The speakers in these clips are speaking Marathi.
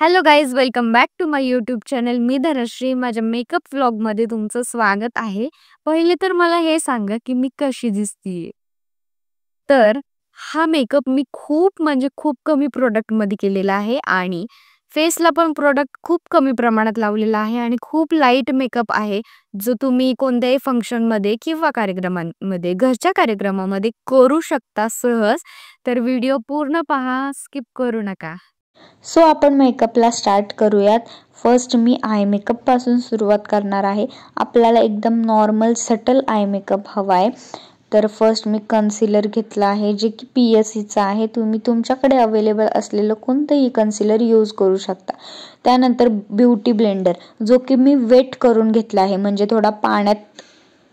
Hello guys, welcome back to my YouTube channel. मी धनश्री. माझ्या मेकअप व्लॉगमध्ये तुमचं स्वागत आहे. पहिले तर मला हे सांगा की मी कशी दिसतीये. तर हा मेकअप मी खूप कमी प्रोडक्टमध्ये केलेला आहे आणि फेसला पण प्रोडक्ट खूप कमी प्रमाणात लावलेला आहे आणि खूप लाईट मेकअप आहे, जो तुम्ही कोणत्याही फंक्शनमध्ये किंवा कार्यक्रमांमध्ये, घरच्या कार्यक्रमामध्ये करू शकता सहज. तर व्हिडिओ पूर्ण पहा, स्किप करू नका. सो आपण मेकअपला स्टार्ट करूयात. फर्स्ट मी आय मेकअपपासून सुरुवात करणार आहे. आपल्याला एकदम नॉर्मल सटल आय मेकअप हवा आहे. तर फर्स्ट मी कन्सिलर घेतला आहे, जे की PSCचा आहे. तुम्ही तुमच्याकडे अवेलेबल असलेलं कोणतंही कन्सिलर यूज करू शकता. त्यानंतर ब्युटी ब्लेंडर, जो की मी वेट करून घेतला आहे, म्हणजे थोडा पाण्यात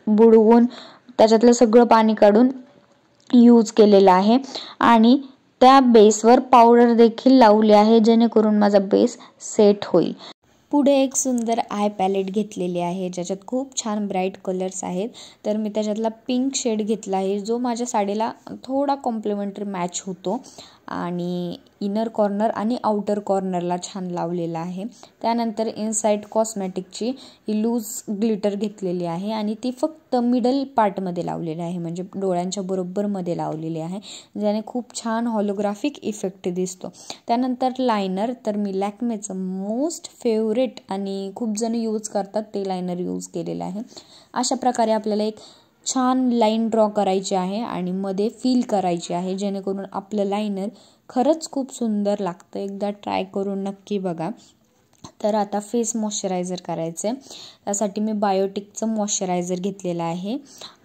बुडवून त्याच्यातलं सगळं पाणी काढून यूज केलेला आहे. आणि त्या बेसवर पावडर देखील लावली आहे, जेणेकरून माझा बेस सेट होईल. पुढे एक सुंदर आय पॅलेट घेतलेली आहे, ज्याच्यात खूप छान ब्राईट कलर्स आहेत. तर मी त्याच्यातला पिंक शेड घेतला आहे, जो माझ्या साडीला थोडा कॉम्प्लिमेंटरी मॅच होतो आणि इनर कॉर्नर आणि आउटर कॉर्नरला छान लावलेला आहे. त्यानंतर इनसाइड कॉस्मॅटिकची ही लूज ग्लिटर घेतलेली आहे आणि ती फक्त मिडल पार्टमध्ये लावलेली आहे, म्हणजे डोळ्यांच्या बरोबरमध्ये लावलेली आहे, ज्याने खूप छान हॉलोग्राफिक इफेक्ट दिसतो. त्यानंतर लायनर, तर मी लॅक्मेचं मोस्ट फेवरेट आणि खूप जण यूज करतात ते लायनर यूज केलेलं आहे. अशा प्रकारे आपल्याला एक छान लाईन ड्रॉ करायची आहे आणि मध्ये फिल करायची आहे, जेणेकरून आपलं लायनर खरंच खूप सुंदर लागतं. एकदा ट्राय करून नक्की बघा. तर आता फेस मॉइश्चरायझर करायचं आहे. त्यासाठी मी बायोटिकचं मॉइश्चरायझर घेतलेलं आहे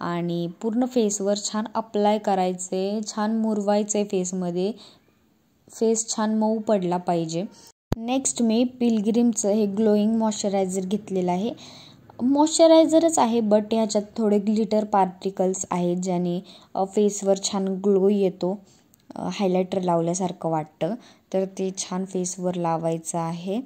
आणि पूर्ण फेसवर छान अप्लाय करायचे, छान मुरवायचे फेसमध्ये. फेस छान मऊ पडला पाहिजे. नेक्स्ट मी पिलग्रिमचं हे ग्लोईंग मॉइश्चरायझर घेतलेलं आहे. मॉइश्चरायझरच आहे, बट ह्याच्यात थोडे ग्लिटर पार्टिकल्स आहेत, ज्याने फेसवर छान ग्लो येतो, हायलायटर लावल्यासारखं वाटतं. तर ते छान फेसवर लावायचं आहे,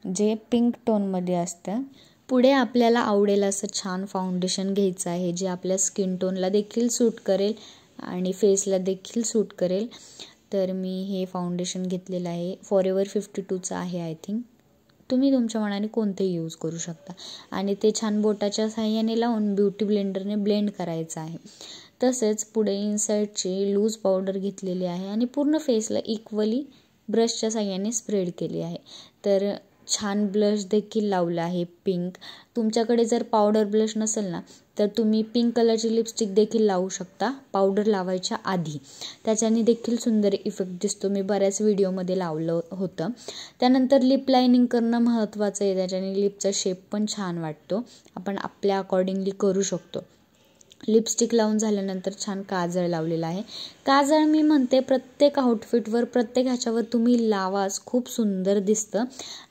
जे पिंक टोनमध्ये असतं. पुढे आपल्याला आवडेल असं छान फाउंडेशन घ्यायचं आहे, जे आपल्या स्किन टोनला देखील सूट करेल आणि फेसला देखील सूट करेल. तर मी हे फाउंडेशन घेतलेलं आहे, फॉरएव्हर 52चं आहे आय थिंक. तुम्ही तुमच्या मनाने कोणतेही यूज करू शकता आणि ते छान बोटाच्या साहाय्याने लावून ब्युटी ब्लेंडरने ब्लेंड करायचं आहे. तसेच पुढे इनसाइडची लूज पावडर घेतलेली आहे आणि पूर्ण फेसला इक्वली ब्रशच्या साहाय्याने स्प्रेड केली आहे. तर छान ब्लश देखील लावलं आहे पिंक. तुमच्याकडे जर पावडर ब्लश नसेल ना, तर तुम्ही पिंक कलरची लिपस्टिक देखील लावू शकता पावडर लावायच्या आधी. त्याच्याने देखील सुंदर इफेक्ट दिसतो. मी बऱ्याच व्हिडिओमध्ये लावलं होतं. त्यानंतर लिप लायनिंग करणं महत्त्वाचं आहे, त्याच्याने लिपचा शेप पण छान वाटतो. आपण आपल्या अकॉर्डिंगली करू शकतो. लिपस्टिक लावून झाल्यानंतर छान काजळ लावलेला आहे. काजळ मी म्हणते प्रत्येक आउटफिटवर, प्रत्येक ह्याच्यावर तुम्ही लावाच, खूप सुंदर दिसतं.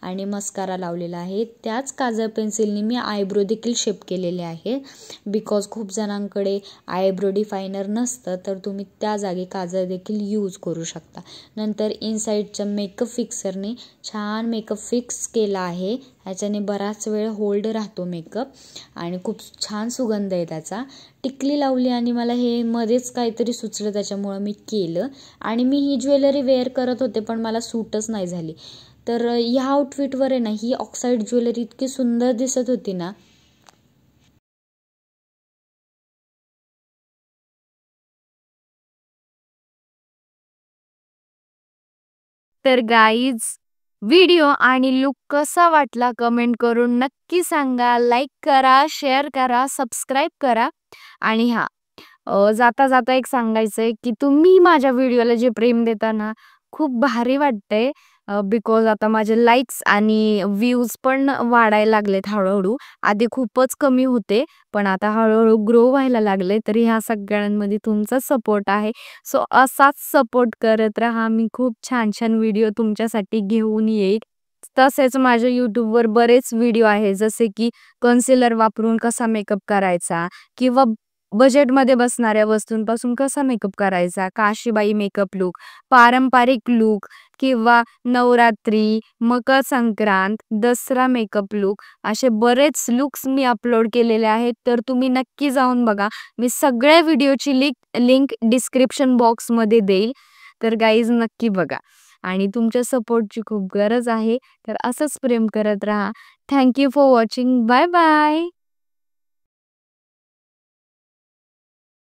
आणि मस्कारा लावलेला आहे. त्याच काजळ पेन्सिलने मी आयब्रो देखील शेप केलेले आहे, बिकॉज खूप जणांकडे आयब्रो डिफायनर नसतं, तर तुम्ही त्या जागी काजळ देखील यूज करू शकता. नंतर इनसाइडच्या मेकअप फिक्सरने छान मेकअप फिक्स केला आहे. ह्याच्याने बराच वेळ होल्ड राहतो मेकअप आणि खूप छान सुगंध आहे त्याचा. टिकली लावली आणि मला हे मध्येच काहीतरी सुचलं, त्याच्यामुळं मी केलं. आणि मी ही ज्वेलरी वेअर करत होते, पण मला सूटच नाही झाली. तर ह्या आउटफिटवर आहे ना, ही ऑक्साईड ज्वेलरी इतकी सुंदर दिसत होती ना. तर गाईज, व्हिडिओ आणि लुक कसा वाटला कमेंट करून नक्की सांगा. लाईक करा, शेअर करा, सबस्क्राईब करा. आणि जाता जाता एक सांगायचंय की तुम्ही माझ्या व्हिडिओला जे प्रेम देता ना, खूप भारी वाटतंय. बिकॉज आता माझे लाईक्स आणि व्ह्यूज पण वाढायला लागलेत हळूहळू. आधी खूपच कमी होते, पण आता हळूहळू ग्रो व्हायला लागले. तर ह्या सगळ्यांमध्ये तुमचा सपोर्ट आहे. सो असाच सपोर्ट करत राहा. मी खूप छान छान व्हिडिओ तुमच्यासाठी घेऊन येईल. तसेच माझ्या यूट्यूबवर बरेच व्हिडिओ आहे, जसे की कन्सिलर वापरून कसा मेकअप करायचा, किंवा बजेटमध्ये बसणाऱ्या वस्तूंपासून कसा मेकअप करायचा, काशीबाई मेकअप लुक, पारंपरिक लुक, किंवा नवरात्री, मकर संक्रांत, दसरा मेकअप लुक, असे बरेच लुक्स मी अपलोड केलेले आहेत. तर तुम्ही नक्की जाऊन बघा. मी सगळ्या व्हिडिओची लिंक डिस्क्रिप्शन बॉक्समध्ये देईल. तर गाईज नक्की बघा. आणि तुमच्या सपोर्टची खूप गरज आहे. तर असंच प्रेम करत राहा. Thank you for watching. Bye bye.